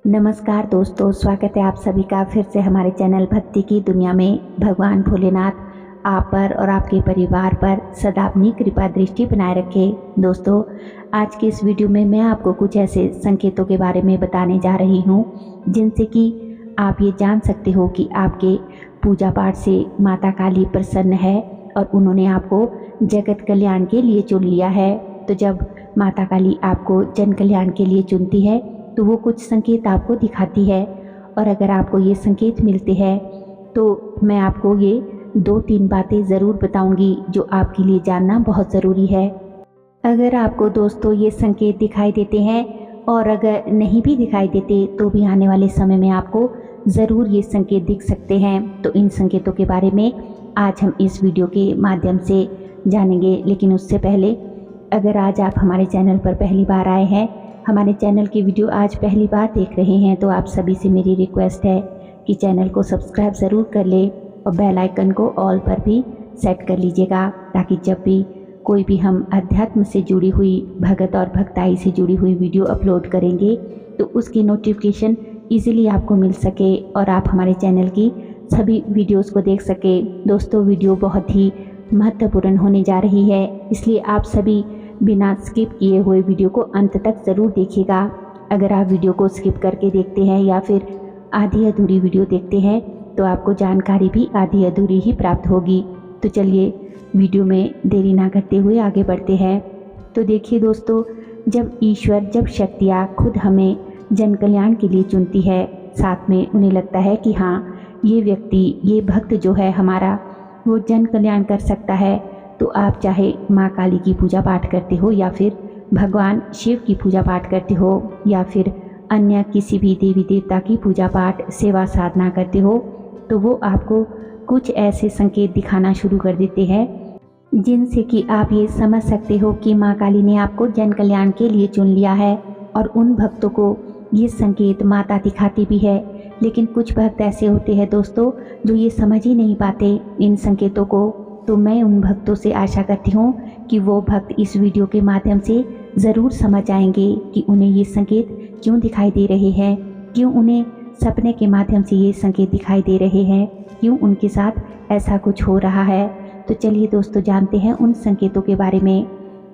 नमस्कार दोस्तों, स्वागत है आप सभी का फिर से हमारे चैनल भक्ति की दुनिया में। भगवान भोलेनाथ आप पर और आपके परिवार पर सदा अपनी कृपा दृष्टि बनाए रखे। दोस्तों, आज की इस वीडियो में मैं आपको कुछ ऐसे संकेतों के बारे में बताने जा रही हूँ जिनसे कि आप ये जान सकते हो कि आपके पूजा पाठ से माता काली प्रसन्न है और उन्होंने आपको जगत कल्याण के लिए चुन लिया है। तो जब माता काली आपको जन कल्याण के लिए चुनती है तो वो कुछ संकेत आपको दिखाती है, और अगर आपको ये संकेत मिलते हैं तो मैं आपको ये 2-3 बातें ज़रूर बताऊंगी जो आपके लिए जानना बहुत ज़रूरी है। अगर आपको दोस्तों ये संकेत दिखाई देते हैं और अगर नहीं भी दिखाई देते तो भी आने वाले समय में आपको ज़रूर ये संकेत दिख सकते हैं। तो इन संकेतों के बारे में आज हम इस वीडियो के माध्यम से जानेंगे। लेकिन उससे पहले, अगर आज आप हमारे चैनल पर पहली बार आए हैं, हमारे चैनल की वीडियो आज पहली बार देख रहे हैं, तो आप सभी से मेरी रिक्वेस्ट है कि चैनल को सब्सक्राइब ज़रूर कर ले और बेल आइकन को ऑल पर भी सेट कर लीजिएगा, ताकि जब भी कोई भी हम अध्यात्म से जुड़ी हुई, भगत और भक्ताई से जुड़ी हुई वीडियो अपलोड करेंगे तो उसकी नोटिफिकेशन ईजिली आपको मिल सके और आप हमारे चैनल की सभी वीडियोस को देख सके। दोस्तों, वीडियो बहुत ही महत्वपूर्ण होने जा रही है, इसलिए आप सभी बिना स्किप किए हुए वीडियो को अंत तक ज़रूर देखिएगा। अगर आप वीडियो को स्किप करके देखते हैं या फिर आधी अधूरी वीडियो देखते हैं तो आपको जानकारी भी आधी अधूरी ही प्राप्त होगी। तो चलिए वीडियो में देरी ना करते हुए आगे बढ़ते हैं। तो देखिए दोस्तों, जब ईश्वर, जब शक्तियाँ खुद हमें जन कल्याण के लिए चुनती है, साथ में उन्हें लगता है कि हाँ, ये व्यक्ति, ये भक्त जो है हमारा, वो जन कल्याण कर सकता है, तो आप चाहे माँ काली की पूजा पाठ करते हो या फिर भगवान शिव की पूजा पाठ करते हो या फिर अन्य किसी भी देवी देवता की पूजा पाठ, सेवा साधना करते हो, तो वो आपको कुछ ऐसे संकेत दिखाना शुरू कर देते हैं जिनसे कि आप ये समझ सकते हो कि माँ काली ने आपको जन कल्याण के लिए चुन लिया है। और उन भक्तों को ये संकेत माता दिखाती भी है, लेकिन कुछ भक्त ऐसे होते हैं दोस्तों जो ये समझ ही नहीं पाते इन संकेतों को। तो मैं उन भक्तों से आशा करती हूँ कि वो भक्त इस वीडियो के माध्यम से ज़रूर समझ आएंगे कि उन्हें ये संकेत क्यों दिखाई दे रहे हैं, क्यों उन्हें सपने के माध्यम से ये संकेत दिखाई दे रहे हैं, क्यों उनके साथ ऐसा कुछ हो रहा है। तो चलिए दोस्तों, जानते हैं उन संकेतों के बारे में।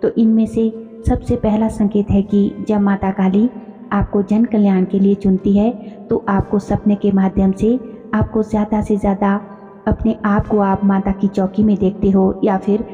तो इनमें से सबसे पहला संकेत है कि जब माता काली आपको जन कल्याण के लिए चुनती है तो आपको सपने के माध्यम से आपको ज़्यादा से ज़्यादा अपने आप को आप माता की चौकी में देखते हो या फिर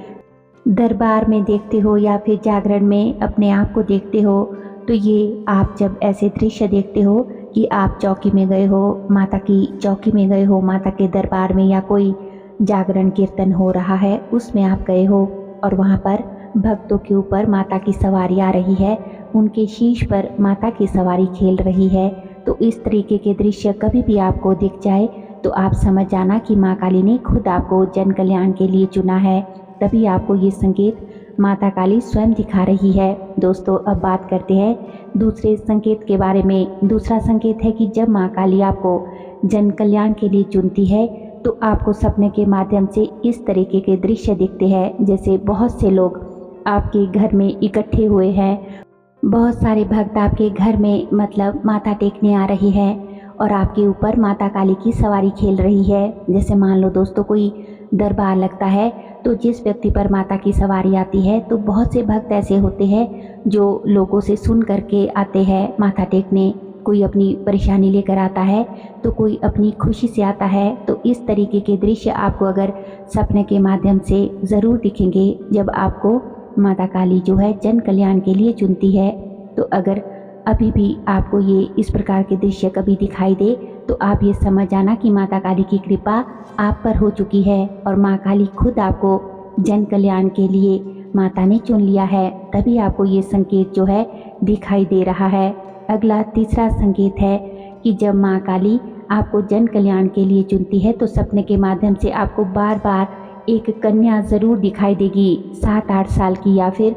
दरबार में देखते हो या फिर जागरण में अपने आप को देखते हो। तो ये आप जब ऐसे दृश्य देखते हो कि आप चौकी में गए हो, माता की चौकी में गए हो, माता के दरबार में, या कोई जागरण कीर्तन हो रहा है उसमें आप गए हो और वहाँ पर भक्तों के ऊपर माता की सवारी आ रही है, उनके शीश पर माता की सवारी खेल रही है, तो इस तरीके के दृश्य कभी भी आपको दिख जाए तो आप समझ जाना कि माँ काली ने खुद आपको जन कल्याण के लिए चुना है। तभी आपको ये संकेत माता काली स्वयं दिखा रही है। दोस्तों, अब बात करते हैं दूसरे संकेत के बारे में। दूसरा संकेत है कि जब माँ काली आपको जन कल्याण के लिए चुनती है तो आपको सपने के माध्यम से इस तरीके के दृश्य दिखते हैं, जैसे बहुत से लोग आपके घर में इकट्ठे हुए हैं, बहुत सारे भक्त आपके घर में मतलब माथा टेकने आ रही है और आपके ऊपर माता काली की सवारी खेल रही है। जैसे मान लो दोस्तों, कोई दरबार लगता है तो जिस व्यक्ति पर माता की सवारी आती है तो बहुत से भक्त ऐसे होते हैं जो लोगों से सुन करके आते हैं माथा टेकने। कोई अपनी परेशानी लेकर आता है तो कोई अपनी खुशी से आता है। तो इस तरीके के दृश्य आपको अगर सपने के माध्यम से ज़रूर दिखेंगे जब आपको माता काली जो है जन कल्याण के लिए चुनती है। तो अगर अभी भी आपको ये इस प्रकार के दृश्य कभी दिखाई दे तो आप ये समझ जाना कि माता काली की कृपा आप पर हो चुकी है और माँ काली खुद आपको जन कल्याण के लिए माता ने चुन लिया है। तभी आपको ये संकेत जो है दिखाई दे रहा है। अगला तीसरा संकेत है कि जब माँ काली आपको जन कल्याण के लिए चुनती है तो सपने के माध्यम से आपको बार बार एक कन्या ज़रूर दिखाई देगी। 7-8 साल की या फिर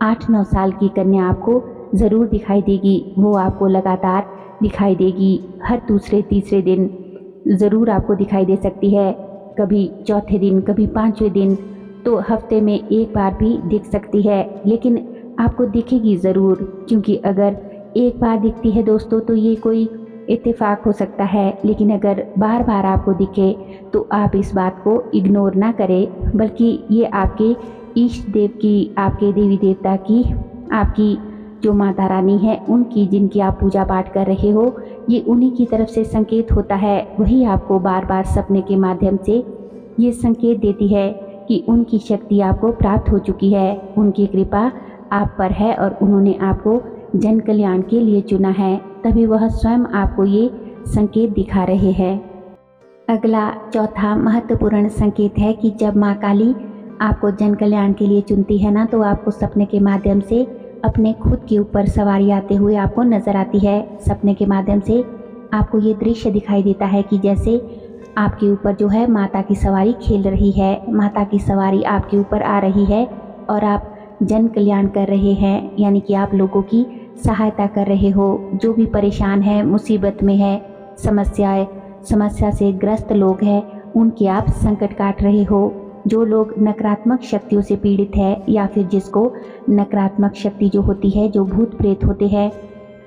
8-9 साल की कन्या आपको ज़रूर दिखाई देगी। वो आपको लगातार दिखाई देगी, हर दूसरे तीसरे दिन ज़रूर आपको दिखाई दे सकती है, कभी चौथे दिन, कभी 5वें दिन, तो हफ्ते में एक बार भी दिख सकती है, लेकिन आपको दिखेगी ज़रूर। क्योंकि अगर एक बार दिखती है दोस्तों तो ये कोई इत्तेफाक हो सकता है, लेकिन अगर बार बार आपको दिखे तो आप इस बात को इग्नोर ना करें, बल्कि ये आपके इष्ट देव की, आपके देवी देवता की, आपकी जो माता रानी है उनकी, जिनकी आप पूजा पाठ कर रहे हो, ये उन्हीं की तरफ से संकेत होता है। वही आपको बार बार सपने के माध्यम से ये संकेत देती है कि उनकी शक्ति आपको प्राप्त हो चुकी है, उनकी कृपा आप पर है और उन्होंने आपको जन कल्याण के लिए चुना है, तभी वह स्वयं आपको ये संकेत दिखा रहे हैं। अगला चौथा महत्वपूर्ण संकेत है कि जब माँ काली आपको जन कल्याण के लिए चुनती है ना, तो आपको सपने के माध्यम से अपने खुद के ऊपर सवारी आते हुए आपको नजर आती है। सपने के माध्यम से आपको ये दृश्य दिखाई देता है कि जैसे आपके ऊपर जो है माता की सवारी खेल रही है, माता की सवारी आपके ऊपर आ रही है और आप जन कल्याण कर रहे हैं, यानी कि आप लोगों की सहायता कर रहे हो। जो भी परेशान है, मुसीबत में है, समस्या से ग्रस्त लोग हैं, उनके आप संकट काट रहे हो। जो लोग नकारात्मक शक्तियों से पीड़ित है या फिर जिसको नकारात्मक शक्ति जो होती है, जो भूत प्रेत होते हैं,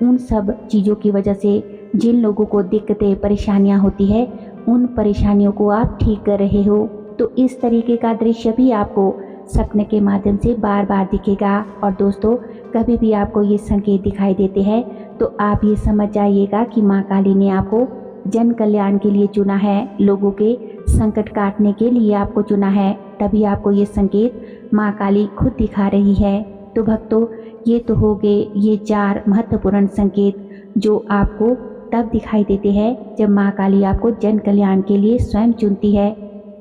उन सब चीज़ों की वजह से जिन लोगों को दिक्कतें परेशानियां होती है, उन परेशानियों को आप ठीक कर रहे हो। तो इस तरीके का दृश्य भी आपको सपने के माध्यम से बार बार दिखेगा। और दोस्तों, कभी भी आपको ये संकेत दिखाई देते हैं तो आप ये समझ जाइएगा कि माँ काली ने आपको जन कल्याण के लिए चुना है, लोगों के संकट काटने के लिए आपको चुना है, तभी आपको ये संकेत माँ काली खुद दिखा रही है। तो भक्तों, ये तो हो गए ये 4 महत्वपूर्ण संकेत जो आपको तब दिखाई देते हैं जब माँ काली आपको जन कल्याण के लिए स्वयं चुनती है।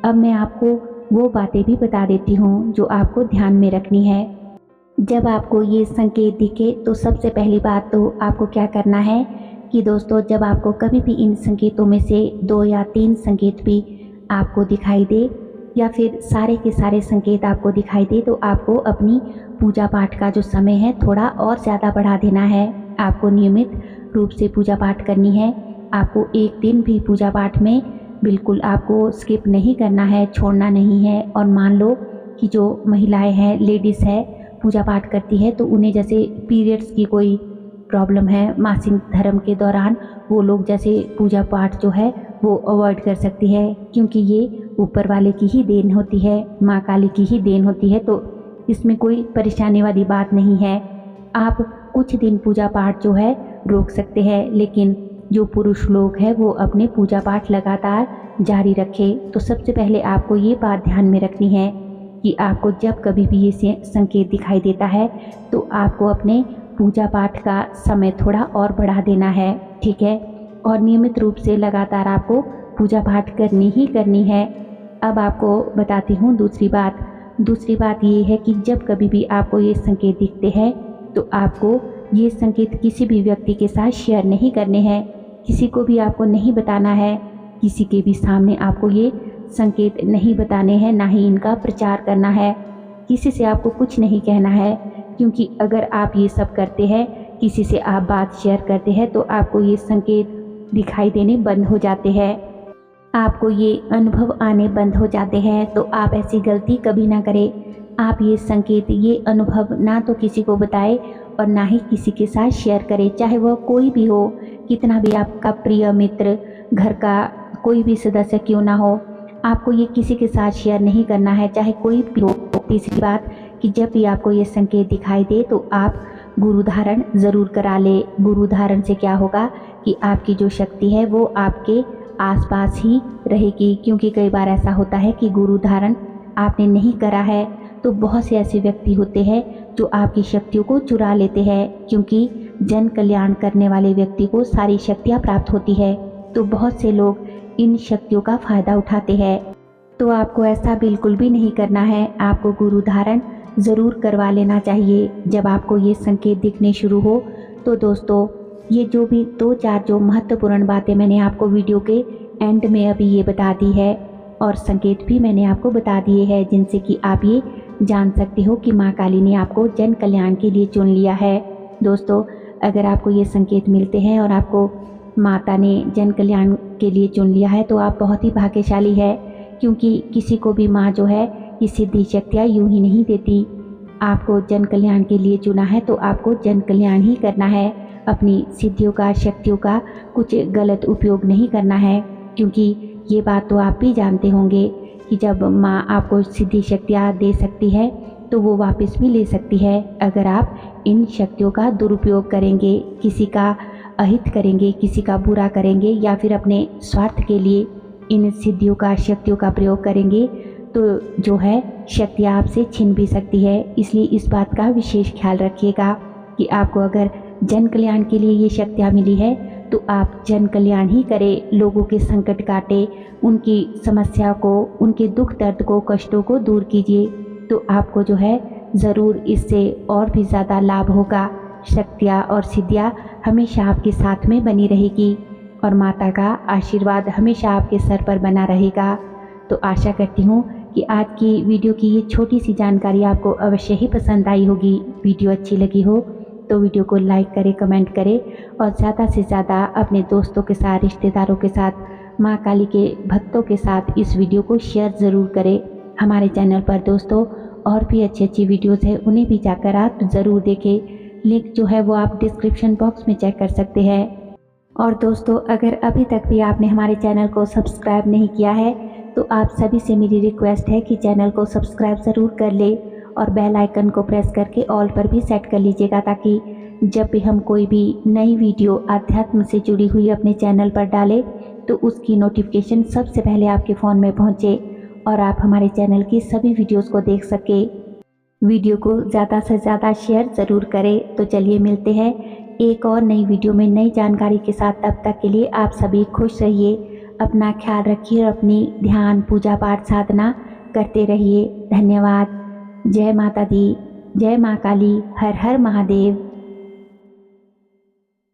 अब मैं आपको वो बातें भी बता देती हूँ जो आपको ध्यान में रखनी है। जब आपको ये संकेत दिखे तो सबसे पहली बात तो आपको क्या करना है कि दोस्तों, जब आपको कभी भी इन संकेतों में से 2 या 3 संकेत भी आपको दिखाई दे या फिर सारे के सारे संकेत आपको दिखाई दे, तो आपको अपनी पूजा पाठ का जो समय है थोड़ा और ज़्यादा बढ़ा देना है। आपको नियमित रूप से पूजा पाठ करनी है। आपको एक दिन भी पूजा पाठ में बिल्कुल आपको स्किप नहीं करना है, छोड़ना नहीं है। और मान लो कि जो महिलाएं हैं, लेडीज़ है, पूजा पाठ करती है, तो उन्हें जैसे पीरियड्स की कोई प्रॉब्लम है मासिक धर्म के दौरान, वो लोग जैसे पूजा पाठ जो है वो अवॉइड कर सकती है, क्योंकि ये ऊपर वाले की ही देन होती है, माँ काली की ही देन होती है। तो इसमें कोई परेशानी वाली बात नहीं है। आप कुछ दिन पूजा पाठ जो है रोक सकते हैं, लेकिन जो पुरुष लोग हैं वो अपने पूजा पाठ लगातार जारी रखें। तो सबसे पहले आपको ये बात ध्यान में रखनी है कि आपको जब कभी भी ये संकेत दिखाई देता है तो आपको अपने पूजा पाठ का समय थोड़ा और बढ़ा देना है, ठीक है। और नियमित रूप से लगातार आपको पूजा पाठ करनी ही करनी है। अब आपको बताती हूँ दूसरी बात ये है कि जब कभी भी आपको ये संकेत दिखते हैं तो आपको ये संकेत किसी भी व्यक्ति के साथ शेयर नहीं करने हैं, किसी को भी आपको नहीं बताना है, किसी के भी सामने आपको ये संकेत नहीं बताने हैं, ना ही इनका प्रचार करना है। किसी से आपको कुछ नहीं कहना है, क्योंकि अगर आप ये सब करते हैं, किसी से आप बात शेयर करते हैं, तो आपको ये संकेत दिखाई देने बंद हो जाते हैं, आपको ये अनुभव आने बंद हो जाते हैं। तो आप ऐसी गलती कभी ना करें। आप ये संकेत, ये अनुभव ना तो किसी को बताएं और ना ही किसी के साथ शेयर करें, चाहे वह कोई भी हो, कितना भी आपका प्रिय मित्र, घर का कोई भी सदस्य क्यों ना हो, आपको ये किसी के साथ शेयर नहीं करना है, चाहे कोई भी हो। तीसरी बात कि जब भी आपको ये संकेत दिखाई दे तो आप गुरु धारण ज़रूर करा ले। गुरु धारण से क्या होगा कि आपकी जो शक्ति है वो आपके आसपास ही रहेगी, क्योंकि कई बार ऐसा होता है कि गुरु धारण आपने नहीं करा है तो बहुत से ऐसे व्यक्ति होते हैं जो आपकी शक्तियों को चुरा लेते हैं, क्योंकि जन कल्याण करने वाले व्यक्ति को सारी शक्तियाँ प्राप्त होती है, तो बहुत से लोग इन शक्तियों का फ़ायदा उठाते हैं। तो आपको ऐसा बिल्कुल भी नहीं करना है। आपको गुरु धारण ज़रूर करवा लेना चाहिए जब आपको ये संकेत दिखने शुरू हो। तो दोस्तों, ये जो भी 2-4 जो महत्वपूर्ण बातें मैंने आपको वीडियो के एंड में अभी ये बता दी है, और संकेत भी मैंने आपको बता दिए हैं, जिनसे कि आप ये जान सकते हो कि माँ काली ने आपको जन कल्याण के लिए चुन लिया है। दोस्तों, अगर आपको ये संकेत मिलते हैं और आपको माता ने जन कल्याण के लिए चुन लिया है तो आप बहुत ही भाग्यशाली है, क्योंकि किसी को भी माँ जो है ये सिद्धि शक्तियाँ यूं ही नहीं देती। आपको जन कल्याण के लिए चुना है तो आपको जन कल्याण ही करना है। अपनी सिद्धियों का, शक्तियों का कुछ गलत उपयोग नहीं करना है, क्योंकि ये बात तो आप भी जानते होंगे कि जब माँ आपको सिद्धि शक्तियाँ दे सकती है तो वो वापस भी ले सकती है। अगर आप इन शक्तियों का दुरुपयोग करेंगे, किसी का अहित करेंगे, किसी का बुरा करेंगे या फिर अपने स्वार्थ के लिए इन सिद्धियों का, शक्तियों का प्रयोग करेंगे तो जो है शक्तियाँ आपसे छिन भी सकती है। इसलिए इस बात का विशेष ख्याल रखिएगा कि आपको अगर जन कल्याण के लिए ये शक्तियाँ मिली है तो आप जन कल्याण ही करें, लोगों के संकट काटे, उनकी समस्या को, उनके दुख दर्द को, कष्टों को दूर कीजिए, तो आपको जो है ज़रूर इससे और भी ज़्यादा लाभ होगा। शक्तियाँ और सिद्धियाँ हमेशा आपके साथ में बनी रहेगी और माता का आशीर्वाद हमेशा आपके सर पर बना रहेगा। तो आशा करती हूँ कि आज की वीडियो की ये छोटी सी जानकारी आपको अवश्य ही पसंद आई होगी। वीडियो अच्छी लगी हो तो वीडियो को लाइक करें, कमेंट करें और ज़्यादा से ज़्यादा अपने दोस्तों के साथ, रिश्तेदारों के साथ, माँ काली के भक्तों के साथ इस वीडियो को शेयर ज़रूर करें। हमारे चैनल पर दोस्तों और भी अच्छी वीडियोज़ है, उन्हें भी जाकर आप ज़रूर देखें। लिंक जो है वो आप डिस्क्रिप्शन बॉक्स में चेक कर सकते हैं। और दोस्तों अगर अभी तक भी आपने हमारे चैनल को सब्सक्राइब नहीं किया है तो आप सभी से मेरी रिक्वेस्ट है कि चैनल को सब्सक्राइब ज़रूर कर ले और बेल आइकन को प्रेस करके ऑल पर भी सेट कर लीजिएगा, ताकि जब भी हम कोई भी नई वीडियो आध्यात्म से जुड़ी हुई अपने चैनल पर डालें तो उसकी नोटिफिकेशन सबसे पहले आपके फ़ोन में पहुंचे और आप हमारे चैनल की सभी वीडियोस को देख सके। वीडियो को ज़्यादा से ज़्यादा शेयर ज़रूर करें। तो चलिए मिलते हैं एक और नई वीडियो में नई जानकारी के साथ। तब तक के लिए आप सभी खुश रहिए, अपना ख्याल रखिए और अपनी ध्यान, पूजा पाठ, साधना करते रहिए। धन्यवाद। जय माता दी, जय माँ काली, हर हर महादेव।